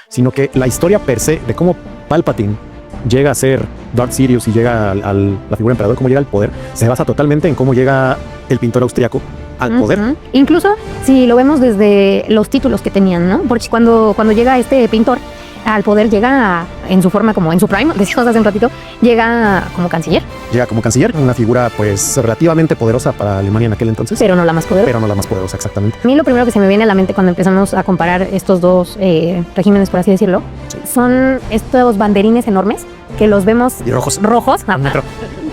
sino que la historia per se de cómo Palpatine llega a ser Darth Sidious y llega la figura emperador, cómo llega al poder, se basa totalmente en cómo llega el pintor austriaco al poder. Incluso si lo vemos desde los títulos que tenían, ¿no? Porque cuando llega este pintor al poder, llega en su forma como en su prime, decíamos hace un ratito, llega como canciller. Llega como canciller, una figura pues relativamente poderosa para Alemania en aquel entonces. Pero no la más poderosa. Pero no la más poderosa, exactamente. A mí lo primero que se me viene a la mente cuando empezamos a comparar estos dos regímenes, por así decirlo, son estos banderines enormes que los vemos... Y rojos. Rojos.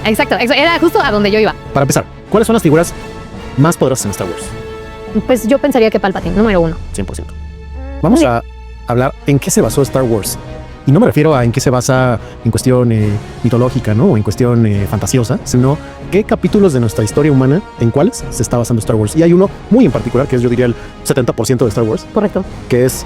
Exacto, era justo a donde yo iba. Para empezar, ¿cuáles son las figuras más poderosas en Star Wars? Pues yo pensaría que Palpatine, número 1. 100%. Vamos a hablar en qué se basó Star Wars. Y no me refiero a en qué se basa en cuestión mitológica, ¿no? O en cuestión fantasiosa, sino qué capítulos de nuestra historia humana, en cuáles se está basando Star Wars. Y hay uno muy en particular, que es, yo diría, el 70% de Star Wars. Correcto. Que es...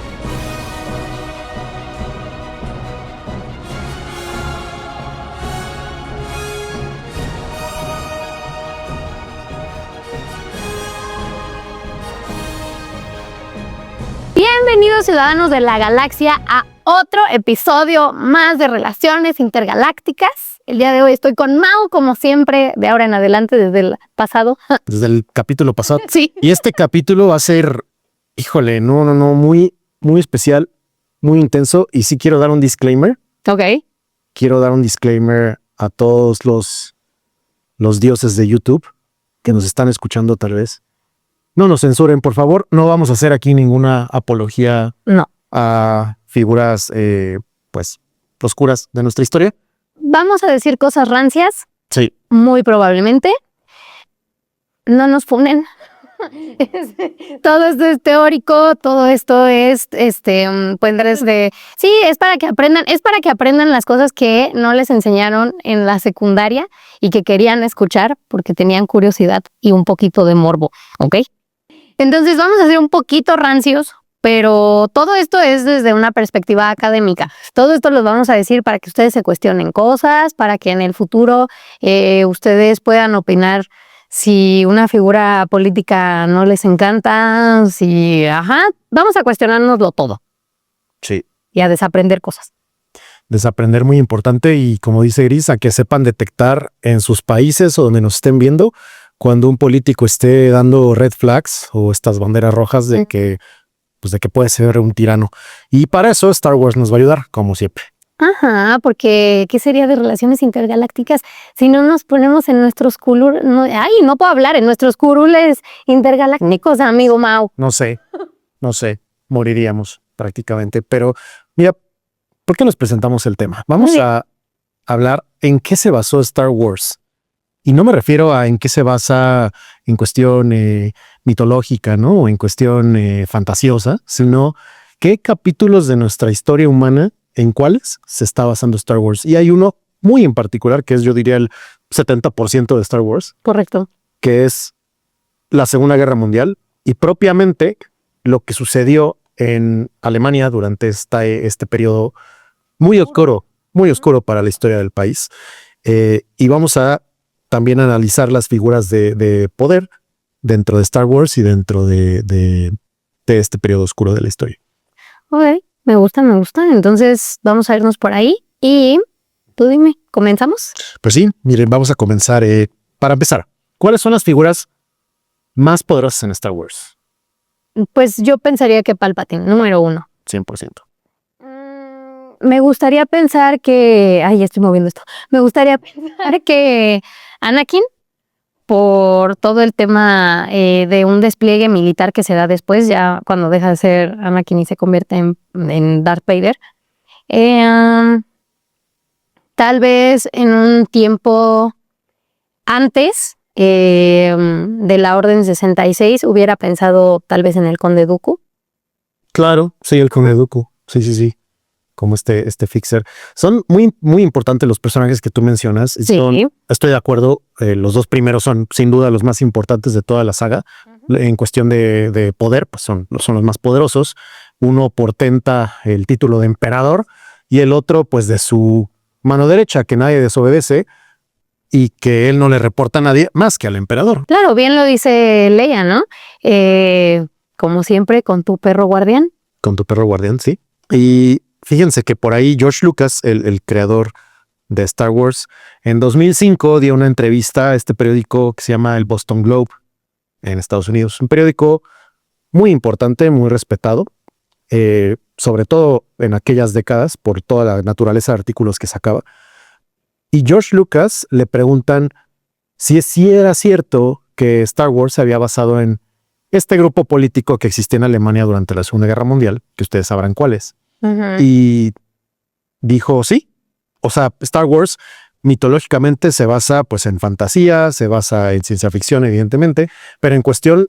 Bienvenidos, ciudadanos de la galaxia, a otro episodio más de Relaciones Intergalácticas. El día de hoy estoy con Mau, como siempre, de ahora en adelante, desde el pasado. Desde el capítulo pasado. Sí. Y este capítulo va a ser, híjole, muy especial, muy intenso. Y sí quiero dar un disclaimer. Ok. Quiero dar un disclaimer a todos los dioses de YouTube que nos están escuchando tal vez. No nos censuren, por favor. No vamos a hacer aquí ninguna apología a figuras, pues, oscuras de nuestra historia. Vamos a decir cosas rancias. Sí. Muy probablemente. No nos funen. Todo esto es teórico, todo esto es, pues, sí, es para que aprendan las cosas que no les enseñaron en la secundaria y que querían escuchar porque tenían curiosidad y un poquito de morbo, ¿ok? Entonces vamos a ser un poquito rancios, pero todo esto es desde una perspectiva académica. Todo esto lo vamos a decir para que ustedes se cuestionen cosas, para que en el futuro ustedes puedan opinar si una figura política no les encanta, vamos a cuestionárnoslo todo. Sí. Y a desaprender cosas. Desaprender muy importante y, como dice Gris, a que sepan detectar en sus países o donde nos estén viendo cuando un político esté dando red flags o estas banderas rojas de que puede ser un tirano. Y para eso Star Wars nos va a ayudar, como siempre. Ajá, porque ¿qué sería de Relaciones Intergalácticas si no nos ponemos en nuestros curules? No puedo hablar, en nuestros curules intergalácticos, amigo Mau. No sé, moriríamos prácticamente. Pero mira, ¿por qué nos presentamos el tema? Vamos a hablar en qué se basó Star Wars. Y no me refiero a en qué se basa en cuestión mitológica, ¿no? O en cuestión fantasiosa, sino qué capítulos de nuestra historia humana, en cuáles se está basando Star Wars. Y hay uno muy en particular, que es, yo diría, el 70% de Star Wars. Correcto. Que es la Segunda Guerra Mundial y propiamente lo que sucedió en Alemania durante este periodo muy oscuro para la historia del país. Y vamos a también analizar las figuras de poder dentro de Star Wars y dentro de este periodo oscuro de la historia. Ok, me gusta. Entonces vamos a irnos por ahí y tú dime, ¿comenzamos? Pues sí, miren, vamos a comenzar. Para empezar, ¿cuáles son las figuras más poderosas en Star Wars? Pues yo pensaría que Palpatine, número 1. 100%. Me gustaría pensar que... Ay, ya estoy moviendo esto. Me gustaría pensar que Anakin, por todo el tema de un despliegue militar que se da después, ya cuando deja de ser Anakin y se convierte en Darth Vader, tal vez en un tiempo antes de la Orden 66 hubiera pensado tal vez en el Conde Dooku. Claro, sí, el Conde Dooku. Sí. Como este fixer. Son muy importantes los personajes que tú mencionas. Sí. Estoy de acuerdo. Los dos primeros son sin duda los más importantes de toda la saga. En cuestión de poder, pues son los más poderosos. Uno portenta el título de emperador y el otro, pues, de su mano derecha, que nadie desobedece y que él no le reporta a nadie más que al emperador. Claro, bien lo dice Leia, ¿no? Como siempre, con tu perro guardián. Con tu perro guardián, sí. Y fíjense que por ahí George Lucas, el creador de Star Wars, en 2005 dio una entrevista a este periódico que se llama el Boston Globe en Estados Unidos. Un periódico muy importante, muy respetado, sobre todo en aquellas décadas por toda la naturaleza de artículos que sacaba. Y George Lucas le preguntan si era cierto que Star Wars se había basado en este grupo político que existía en Alemania durante la Segunda Guerra Mundial, que ustedes sabrán cuál es. Y dijo sí. O sea, Star Wars mitológicamente se basa pues en fantasía, se basa en ciencia ficción, evidentemente, pero en cuestión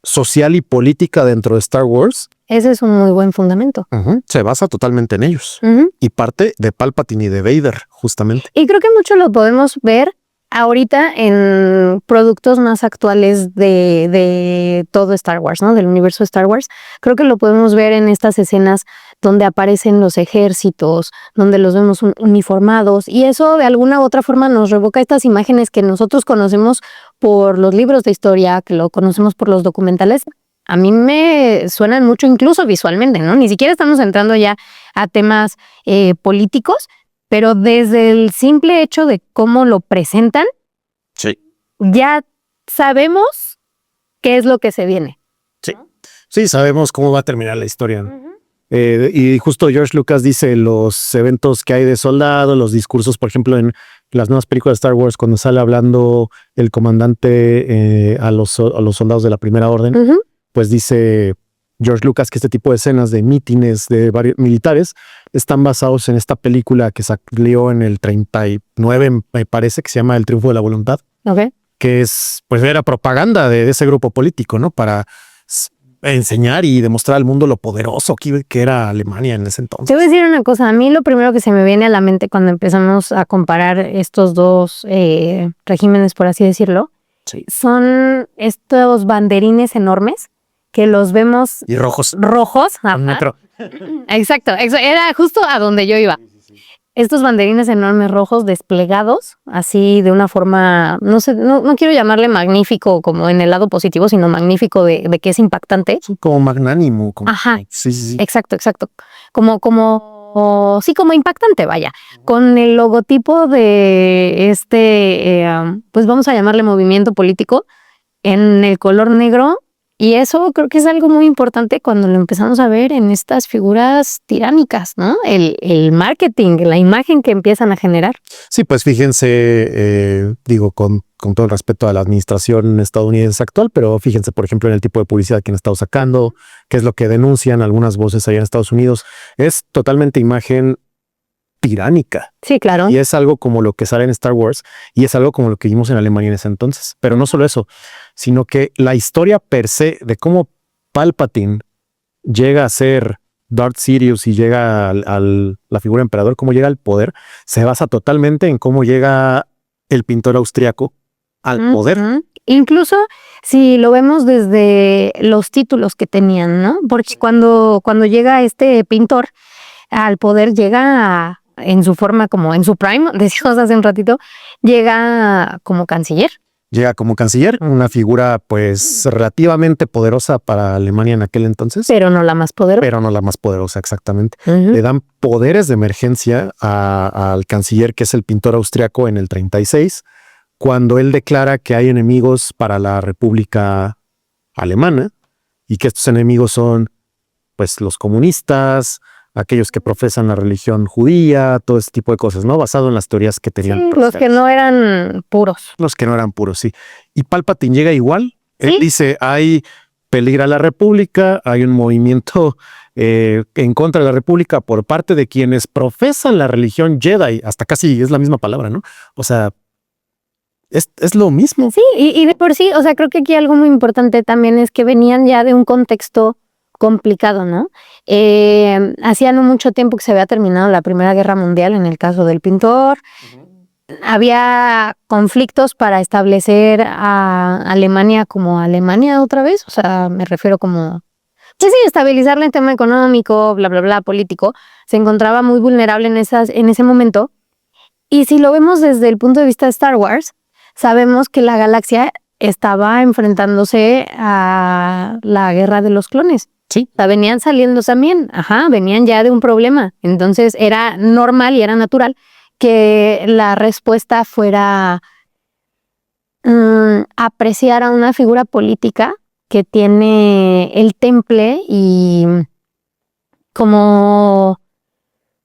social y política dentro de Star Wars, ese es un muy buen fundamento. Se basa totalmente en ellos. Y parte de Palpatine y de Vader, justamente. Y creo que mucho lo podemos ver ahorita en productos más actuales de todo Star Wars, ¿no? Del universo de Star Wars. Creo que lo podemos ver en estas escenas donde aparecen los ejércitos, donde los vemos uniformados, y eso de alguna u otra forma nos revoca estas imágenes que nosotros conocemos por los libros de historia, que lo conocemos por los documentales. A mí me suenan mucho incluso visualmente, ¿no? Ni siquiera estamos entrando ya a temas políticos, pero desde el simple hecho de cómo lo presentan, sí, ya sabemos qué es lo que se viene. Sí, ¿no? Sí, sabemos cómo va a terminar la historia, ¿no? Y justo George Lucas dice los eventos que hay de soldado, los discursos, por ejemplo, en las nuevas películas de Star Wars, cuando sale hablando el comandante a los soldados de la Primera Orden, pues dice George Lucas que este tipo de escenas de mítines de varios militares están basados en esta película que salió en el 39, me parece, que se llama El Triunfo de la Voluntad, que es, pues era propaganda de ese grupo político, ¿no? Para enseñar y demostrar al mundo lo poderoso que era Alemania en ese entonces. Te voy a decir una cosa, a mí lo primero que se me viene a la mente cuando empezamos a comparar estos dos regímenes, por así decirlo, son estos banderines enormes que los vemos... Y rojos. Rojos. Exacto, era justo a donde yo iba. Estos banderines enormes rojos desplegados, así de una forma, no sé, no quiero llamarle magnífico como en el lado positivo, sino magnífico de que es impactante. Como magnánimo. Como, ajá, sí. Exacto. Como impactante, vaya. Con el logotipo de pues vamos a llamarle movimiento político, en el color negro. Y eso creo que es algo muy importante cuando lo empezamos a ver en estas figuras tiránicas, ¿no? El marketing, la imagen que empiezan a generar. Sí, pues fíjense, digo, con todo el respeto a la administración estadounidense actual, pero fíjense, por ejemplo, en el tipo de publicidad que han estado sacando, qué es lo que denuncian algunas voces allá en Estados Unidos. Es totalmente imagen tiránica. Sí, claro. Y es algo como lo que sale en Star Wars y es algo como lo que vimos en Alemania en ese entonces. Pero no solo eso, sino que la historia per se de cómo Palpatine llega a ser Darth Sidious y llega a la figura emperador, cómo llega al poder, se basa totalmente en cómo llega el pintor austriaco al poder. Incluso si lo vemos desde los títulos que tenían, ¿no? Porque cuando llega este pintor al poder, llega en su forma como en su prime, decíamos hace un ratito, llega como canciller. Llega como canciller, una figura pues relativamente poderosa para Alemania en aquel entonces. Pero no la más poderosa. Pero no la más poderosa, exactamente. Le dan poderes de emergencia al canciller, que es el pintor austriaco, en el 36, cuando él declara que hay enemigos para la República Alemana y que estos enemigos son pues los comunistas, aquellos que profesan la religión judía, todo ese tipo de cosas, ¿no? Basado en las teorías que tenían. Sí, los que no eran puros. Los que no eran puros, sí. Y Palpatine llega igual. ¿Sí? Él dice, hay peligro a la República, hay un movimiento en contra de la República por parte de quienes profesan la religión Jedi. Hasta casi es la misma palabra, ¿no? O sea, es lo mismo. Sí, y de por sí, o sea, creo que aquí algo muy importante también es que venían ya de un contexto complicado, ¿no? Hacía no mucho tiempo que se había terminado la Primera Guerra Mundial en el caso del pintor. Había conflictos para establecer a Alemania como Alemania otra vez, o sea, me refiero como, pues sí, estabilizarla en tema económico, bla, bla, bla, político. Se encontraba muy vulnerable en ese momento. Y si lo vemos desde el punto de vista de Star Wars, sabemos que la galaxia estaba enfrentándose a la Guerra de los Clones. Sí. O sea, venían saliendo también, venían ya de un problema. Entonces era normal y era natural que la respuesta fuera apreciar a una figura política que tiene el temple y como,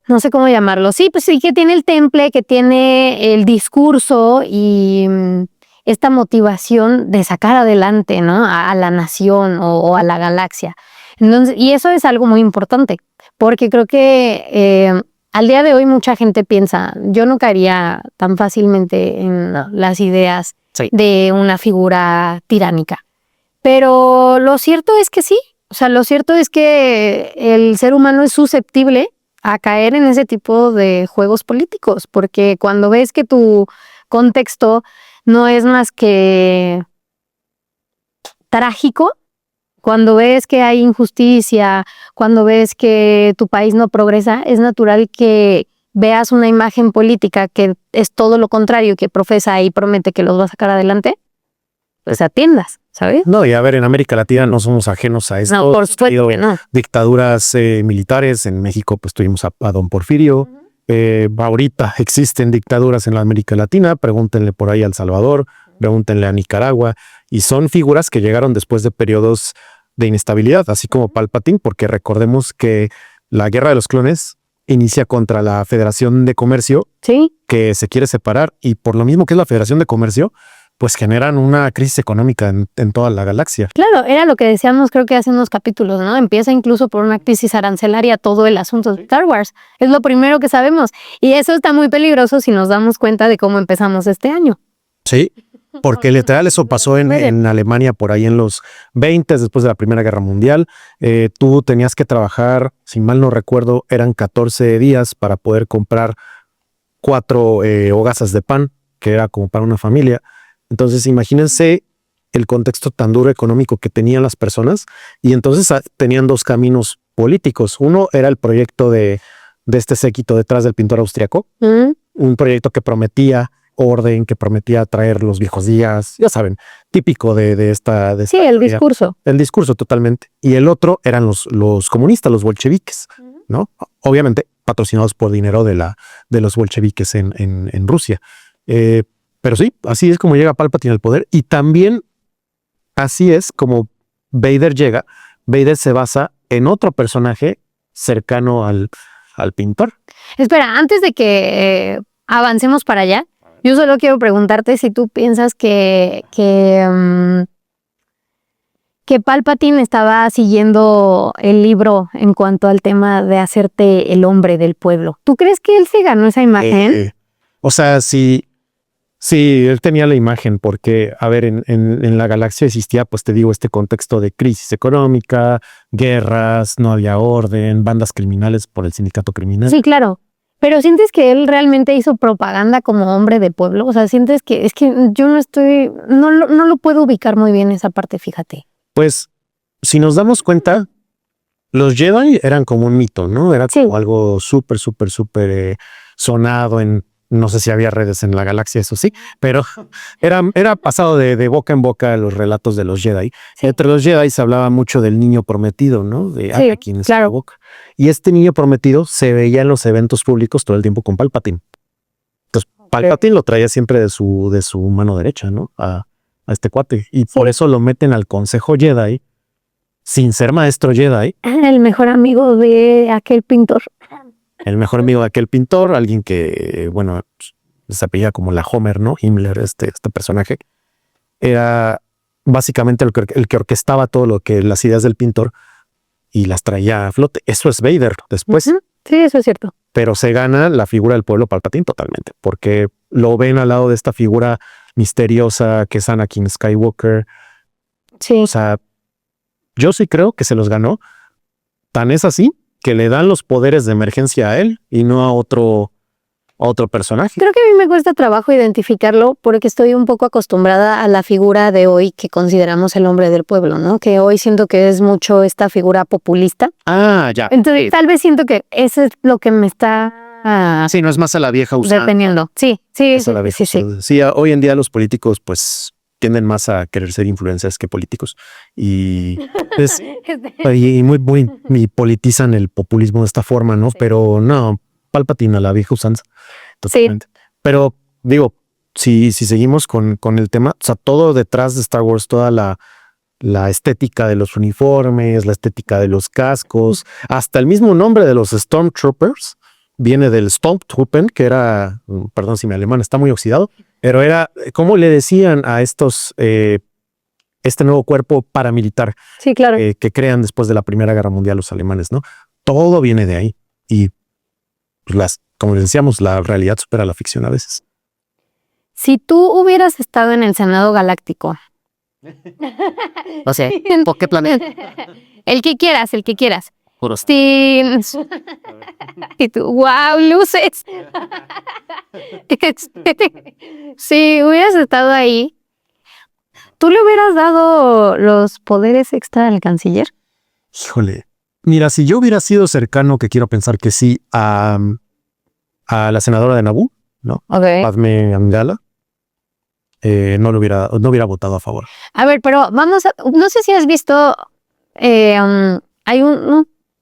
no sé cómo llamarlo, sí, pues sí, que tiene el temple, que tiene el discurso y esta motivación de sacar adelante, ¿no? A la nación o a la galaxia. Entonces, y eso es algo muy importante, porque creo que al día de hoy mucha gente piensa, yo no caería tan fácilmente en las ideas de una figura tiránica. Pero lo cierto es que sí, o sea, lo cierto es que el ser humano es susceptible a caer en ese tipo de juegos políticos, porque cuando ves que tu contexto no es más que trágico, cuando ves que hay injusticia, cuando ves que tu país no progresa, es natural que veas una imagen política que es todo lo contrario, que profesa y promete que los va a sacar adelante, pues atiendas, ¿sabes? No, y a ver, en América Latina no somos ajenos a esto. No, por supuesto que no. Dictaduras militares, en México pues tuvimos a don Porfirio. Ahorita existen dictaduras en la América Latina, pregúntenle por ahí a El Salvador, pregúntenle a Nicaragua, y son figuras que llegaron después de periodos de inestabilidad, así como Palpatine, porque recordemos que la Guerra de los Clones inicia contra la Federación de Comercio, ¿sí? Que se quiere separar, y por lo mismo que es la Federación de Comercio, pues generan una crisis económica en toda la galaxia. Claro, era lo que decíamos creo que hace unos capítulos, ¿no? Empieza incluso por una crisis arancelaria todo el asunto de Star Wars. Es lo primero que sabemos. Y eso está muy peligroso si nos damos cuenta de cómo empezamos este año. Sí, porque literal eso pasó en Alemania por ahí en los 20, después de la Primera Guerra Mundial. Tú tenías que trabajar, si mal no recuerdo, eran 14 días para poder comprar 4 hogazas de pan, que era como para una familia. Entonces imagínense el contexto tan duro económico que tenían las personas, y entonces tenían 2 caminos políticos. Uno era el proyecto de este séquito detrás del pintor austriaco, un proyecto que prometía orden, que prometía traer los viejos días, ya saben, típico de esta sí, el discurso. El discurso totalmente. Y el otro eran los comunistas, los bolcheviques, ¿no? Obviamente patrocinados por dinero de los bolcheviques en Rusia. Pero sí, así es como llega Palpatine al poder, y también así es como Vader llega. Vader se basa en otro personaje cercano al pintor. Espera, antes de que avancemos para allá, yo solo quiero preguntarte si tú piensas que Palpatine estaba siguiendo el libro en cuanto al tema de hacerte el hombre del pueblo. ¿Tú crees que él se ganó esa imagen? O sea, sí, él tenía la imagen porque, a ver, en la galaxia existía, pues te digo, este contexto de crisis económica, guerras, no había orden, bandas criminales por el sindicato criminal. Sí, claro. Pero ¿sientes que él realmente hizo propaganda como hombre de pueblo? O sea, ¿sientes que es que yo no lo puedo ubicar muy bien esa parte, fíjate? Pues, si nos damos cuenta, los Jedi eran como un mito, ¿no? Era como algo súper sonado no sé si había redes en la galaxia, eso sí, pero era pasado de boca en boca los relatos de los Jedi. Sí. Entre los Jedi se hablaba mucho del niño prometido, ¿no? De Anakin Skywalker. Y este niño prometido se veía en los eventos públicos todo el tiempo con Palpatine. Entonces, Palpatine lo traía siempre de su mano derecha, ¿no? A este cuate. Y por eso lo meten al Consejo Jedi, sin ser maestro Jedi. El mejor amigo de aquel pintor. El mejor amigo de aquel pintor, alguien que, bueno, se apellida como la Homer, ¿no? Himmler, este personaje. Era básicamente el que orquestaba todo las ideas del pintor y las traía a flote. Eso es Vader después. Sí, eso es cierto. Pero se gana la figura del pueblo Palpatine totalmente, porque lo ven al lado de esta figura misteriosa que es Anakin Skywalker. Sí. O sea, yo sí creo que se los ganó. Tan es así que le dan los poderes de emergencia a él y no a otro personaje. Creo que a mí me cuesta trabajo identificarlo porque estoy un poco acostumbrada a la figura de hoy que consideramos el hombre del pueblo, ¿no? Que hoy siento que es mucho esta figura populista. Ah, ya. Entonces, tal vez siento que eso es lo que me está... sí, no es más a la vieja usada. Deteniendo. Sí. Sí, hoy en día los políticos, pues, tienden más a querer ser influencers que políticos. Y, pues, y y politizan el populismo de esta forma, ¿no? Sí. Pero no, Palpatine a la vieja usanza. Totalmente. Pero digo, si seguimos con el tema, o sea, todo detrás de Star Wars, toda la estética de los uniformes, la estética de los cascos, hasta el mismo nombre de los Stormtroopers viene del Stormtrooper, que era, perdón si mi alemán está muy oxidado, pero era, ¿cómo le decían a estos, este nuevo cuerpo paramilitar Sí, claro. que crean después de la Primera Guerra Mundial los alemanes, ¿no? Todo viene de ahí. Y pues, como les decíamos, la realidad supera la ficción a veces. Si tú hubieras estado en el Senado Galáctico. O sea, ¿por qué planeta? El que quieras, el que quieras. Puros. Sí. Y tú, wow, luces. Si hubieras estado ahí, ¿tú le hubieras dado los poderes extra al canciller? Híjole. Mira, si yo hubiera sido cercano, que quiero pensar que sí, a la senadora de Naboo, ¿no? Ok. Padme Amidala, no hubiera votado a favor. A ver, pero vamos a, no sé si has visto, hay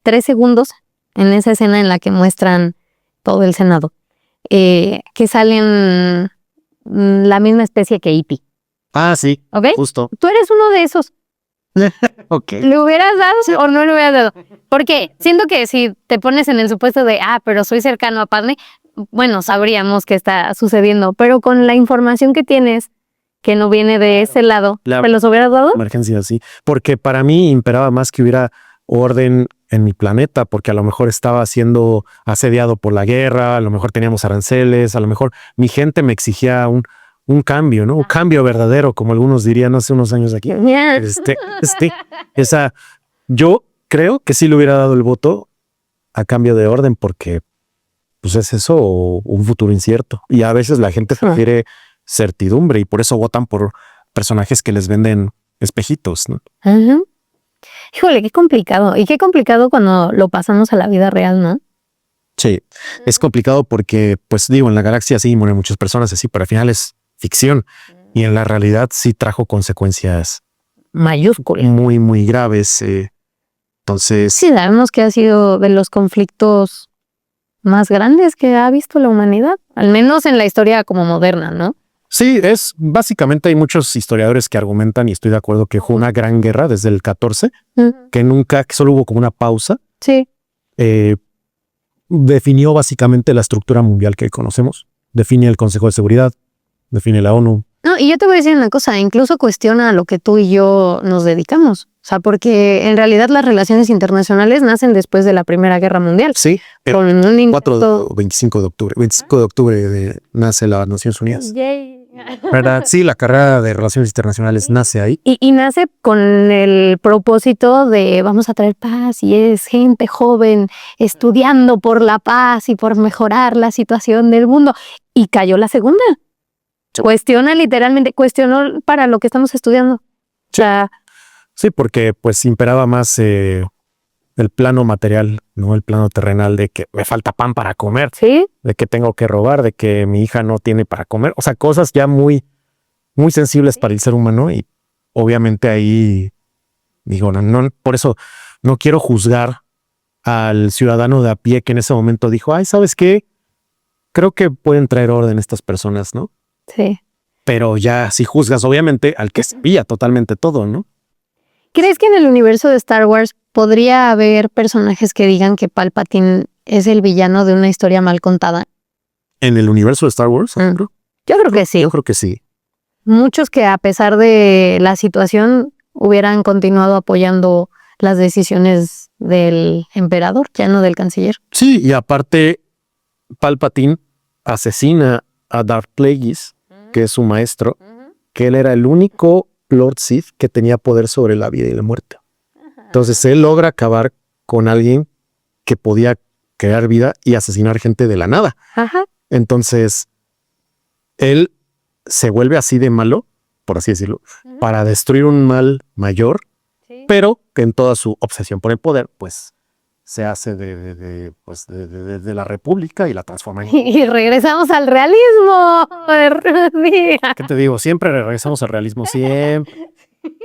3 segundos en esa escena en la que muestran todo el Senado, que salen la misma especie que E.T. Ah, sí, ¿Ok? justo. Tú eres uno de esos. Ok. ¿Le hubieras dado o no le hubieras dado? Porque siento que si te pones en el supuesto de, pero soy cercano a Padme, bueno, sabríamos qué está sucediendo, pero con la información que tienes, que no viene de ese lado, ¿me los hubieras dado? Emergencia, sí. Porque para mí imperaba más que hubiera orden en mi planeta, porque a lo mejor estaba siendo asediado por la guerra, a lo mejor teníamos aranceles, a lo mejor mi gente me exigía un cambio, ¿no? Un cambio verdadero, como algunos dirían hace unos años aquí. Yo creo que sí le hubiera dado el voto a cambio de orden, porque pues es eso o un futuro incierto. Y a veces la gente prefiere certidumbre y por eso votan por personajes que les venden espejitos, ¿no? Uh-huh. Híjole, qué complicado. Y qué complicado cuando lo pasamos a la vida real, ¿no? Sí, es complicado porque, pues digo, en la galaxia sí mueren muchas personas así, pero al final es ficción y en la realidad sí trajo consecuencias mayúsculas, muy, muy graves. Entonces, sí, sabemos que ha sido de los conflictos más grandes que ha visto la humanidad, al menos en la historia como moderna, ¿no? sí, básicamente hay muchos historiadores que argumentan, y estoy de acuerdo, que fue una gran guerra desde el 14, que solo hubo como una pausa. Sí. Definió básicamente la estructura mundial que conocemos, define el Consejo de Seguridad, define la ONU. No, y yo te voy a decir una cosa, incluso cuestiona a lo que tú y yo nos dedicamos. O sea, porque en realidad las relaciones internacionales nacen después de la Primera Guerra Mundial. Sí, el con un intento... 25 de octubre. 25 de octubre nace las Naciones Unidas. Yay. ¿Verdad? Sí, la carrera de relaciones internacionales nace ahí. Y nace con el propósito de vamos a traer paz y es gente joven estudiando por la paz y por mejorar la situación del mundo. Y cayó la segunda. Cuestiona literalmente, cuestionó para lo que estamos estudiando. Sí. O sea, sí, porque pues imperaba más el plano material, no el plano terrenal de que me falta pan para comer, ¿sí? De que tengo que robar, de que mi hija no tiene para comer. O sea, cosas ya muy, muy sensibles para el ser humano y obviamente ahí digo, no, por eso no quiero juzgar al ciudadano de a pie que en ese momento dijo, ay, ¿sabes qué? Creo que pueden traer orden estas personas, ¿no? Sí. Pero ya si juzgas obviamente al que sabía totalmente todo, ¿no? ¿Crees que en el universo de Star Wars podría haber personajes que digan que Palpatine es el villano de una historia mal contada? ¿En el universo de Star Wars? Yo creo que sí. Yo creo que sí. Muchos que a pesar de la situación hubieran continuado apoyando las decisiones del emperador, ya no del canciller. Sí, y aparte Palpatine asesina a Darth Plagueis, que es su maestro, que él era el único Lord Sith que tenía poder sobre la vida y la muerte. Entonces él logra acabar con alguien que podía crear vida y asesinar gente de la nada. Ajá. Entonces él se vuelve así de malo, por así decirlo, para destruir un mal mayor, pero que en toda su obsesión por el poder, pues se hace de la República y la transforma en... Y regresamos al realismo. Sí. ¿Qué te digo? Siempre regresamos al realismo, siempre.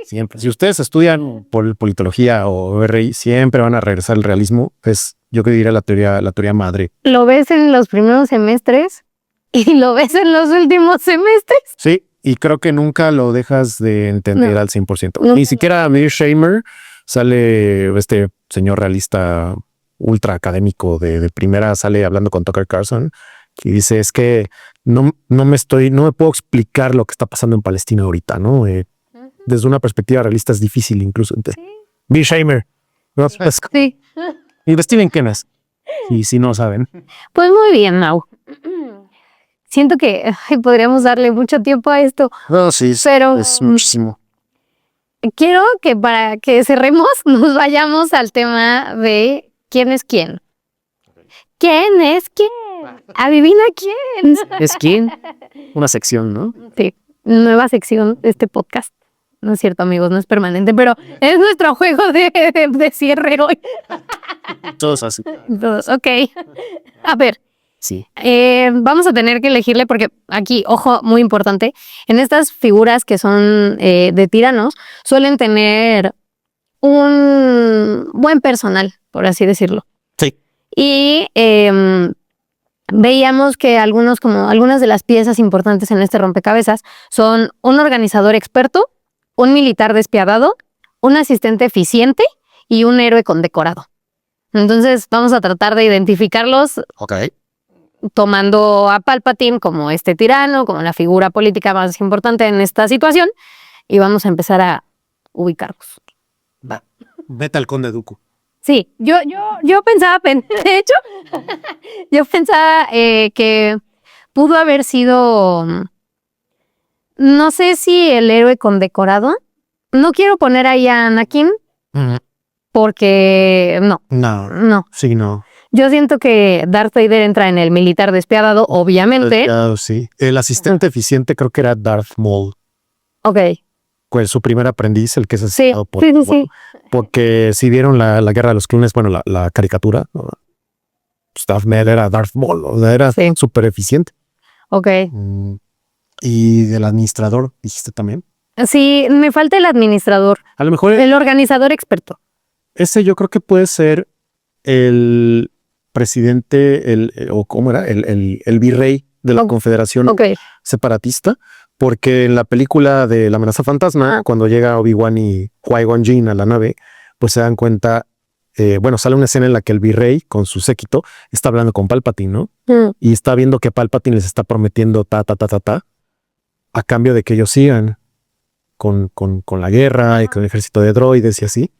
Siempre. Si ustedes estudian politología o RI, siempre van a regresar al realismo. Es, yo que diría la teoría madre. Lo ves en los primeros semestres y lo ves en los últimos semestres. Sí, y creo que nunca lo dejas de entender No. al 100%. No. Ni siquiera Mearsheimer sale este señor realista ultra académico de primera, sale hablando con Tucker Carlson y dice, es que no me puedo explicar lo que está pasando en Palestina ahorita, ¿no? Desde una perspectiva realista es difícil incluso. Mearsheimer. ¿No? Pues, Sí. investiguen quién es. Y si no saben. Pues muy bien, Mau. Siento que podríamos darle mucho tiempo a esto, No, sí, pero es muchísimo. quiero que para que cerremos nos vayamos al tema de quién es quién. ¿Quién es quién? Adivina quién. ¿Es quién? Una sección, ¿no? Sí, nueva sección de este podcast. No es cierto, amigos, no es permanente, pero es nuestro juego de cierre hoy. Todos así. Todos, ok. A ver, Sí. vamos a tener que elegirle porque aquí, ojo, muy importante, en estas figuras que son de tiranos, suelen tener un buen personal, por así decirlo. Sí. Y veíamos que algunas de las piezas importantes en este rompecabezas son un organizador experto, un militar despiadado, un asistente eficiente y un héroe condecorado. Entonces vamos a tratar de identificarlos Ok. tomando a Palpatine como este tirano, como la figura política más importante en esta situación, y vamos a empezar a ubicarlos. Va. Vete al Conde Dooku. Sí, yo pensaba, de hecho, yo pensaba que pudo haber sido, no sé si el héroe condecorado. No quiero poner ahí a Anakin porque no. Sí, no. Yo siento que Darth Vader entra en el militar despiadado, obviamente. Claro, sí. El asistente eficiente creo que era Darth Maul. Ok, Pues su primer aprendiz, el que es sí, asesinado por... sí, sí, sí. Porque si vieron la Guerra de los Clones, bueno, la caricatura, ¿no? Pues Darth Maul era Darth Maul, o sea, era Sí. súper eficiente. Ok. Y del administrador, dijiste también. Sí, me falta el administrador, A lo mejor el organizador experto. ese yo creo que puede ser el presidente, o cómo era, el virrey de la Ok. Confederación Ok, Separatista, porque en la película de La amenaza fantasma, cuando llega Obi-Wan y Qui-Gon Jinn a la nave, pues se dan cuenta, bueno, sale una escena en la que el virrey con su séquito está hablando con Palpatine, ¿no? Y está viendo que Palpatine les está prometiendo a cambio de que ellos sigan con la guerra y con el ejército de droides y así.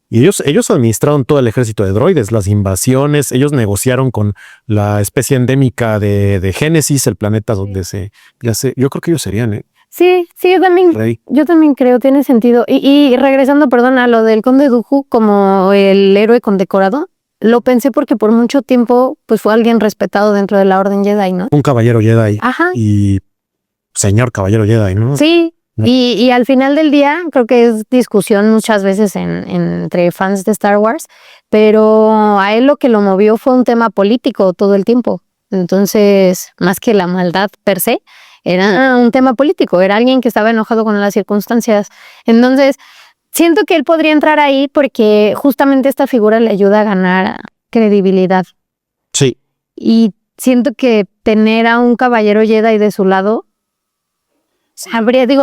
Y ellos administraron todo el ejército de droides, las invasiones, ellos negociaron con la especie endémica de Génesis, el planeta donde yo creo que ellos serían, sí, rey. yo también creo, tiene sentido. Y regresando, perdón, a lo del Conde Dooku como el héroe condecorado, lo pensé porque por mucho tiempo pues fue alguien respetado dentro de la Orden Jedi, ¿no? Un caballero Jedi Ajá, y señor caballero Jedi, ¿no? sí. Y al final del día, creo que es discusión muchas veces entre fans de Star Wars, pero a él lo que lo movió fue un tema político todo el tiempo. Entonces, más que la maldad per se, era un tema político, era alguien que estaba enojado con las circunstancias. Entonces, siento que él podría entrar ahí porque justamente esta figura le ayuda a ganar credibilidad. Sí. Y siento que tener a un caballero Jedi de su lado,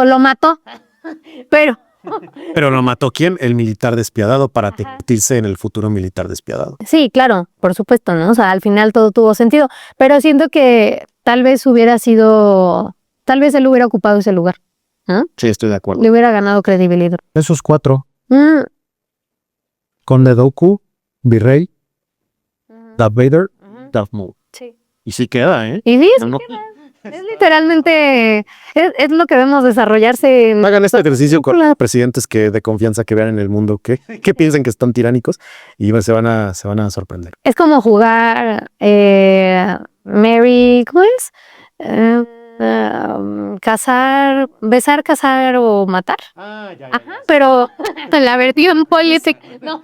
lo mató, pero Pero lo mató ¿quién? El militar despiadado para convertirse en el futuro militar despiadado. sí, claro, por supuesto, ¿no? O sea, al final todo tuvo sentido, pero siento que tal vez él hubiera ocupado ese lugar, ¿no? Sí, estoy de acuerdo. Le hubiera ganado credibilidad. Esos 4, Mm, Conde Dooku, virrey, Darth Vader, Darth Maul. sí. Y sí queda, ¿eh? Y sí, No, es literalmente, es lo que vemos desarrollarse en... hagan este ejercicio con los presidentes de confianza que vean en el mundo, que piensen que están tiránicos y se van a sorprender. Es como jugar Mary, ¿cómo es? Cazar, besar, cazar o matar. Ya. Ajá, pero la versión política. No.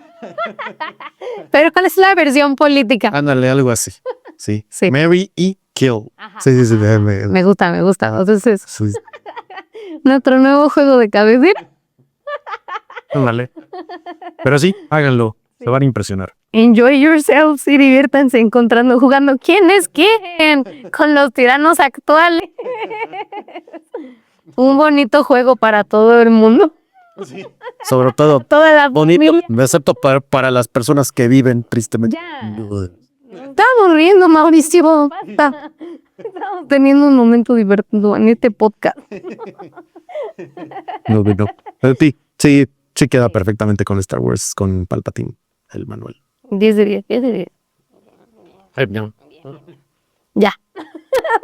Pero ¿cuál es la versión política? Ándale, algo así. Sí. Sí. Marry y kill. Ajá, Sí. Me gusta. Entonces, Sí. nuestro nuevo juego de cabecera. Ándale. Pero sí, háganlo. Se van a impresionar. Enjoy yourselves y diviértanse encontrando, jugando quién es quién con los tiranos actuales. Un bonito juego para todo el mundo. Sobre todo, Toda la bonito, familia. excepto para las personas que viven tristemente. Ya. Estamos riendo, Mauricio. Basta. Estamos teniendo un momento divertido en este podcast. No. Sí queda perfectamente con Star Wars, con Palpatine, el manual. 10 de 10, 10 de 10. Ya.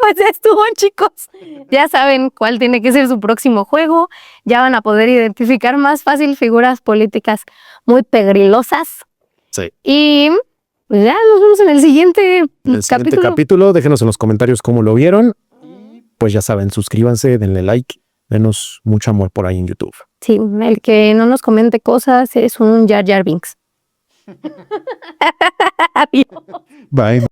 Pues ya estuvo, chicos. Ya saben cuál tiene que ser su próximo juego. Ya van a poder identificar más fácil figuras políticas muy pegrilosas. Sí. Y pues ya nos vemos en el siguiente El siguiente capítulo, déjenos en los comentarios cómo lo vieron. Pues ya saben, suscríbanse, denle like, denos mucho amor por ahí en YouTube. Sí, el que no nos comente cosas es un Jar Jar Binks. Adiós. Bye.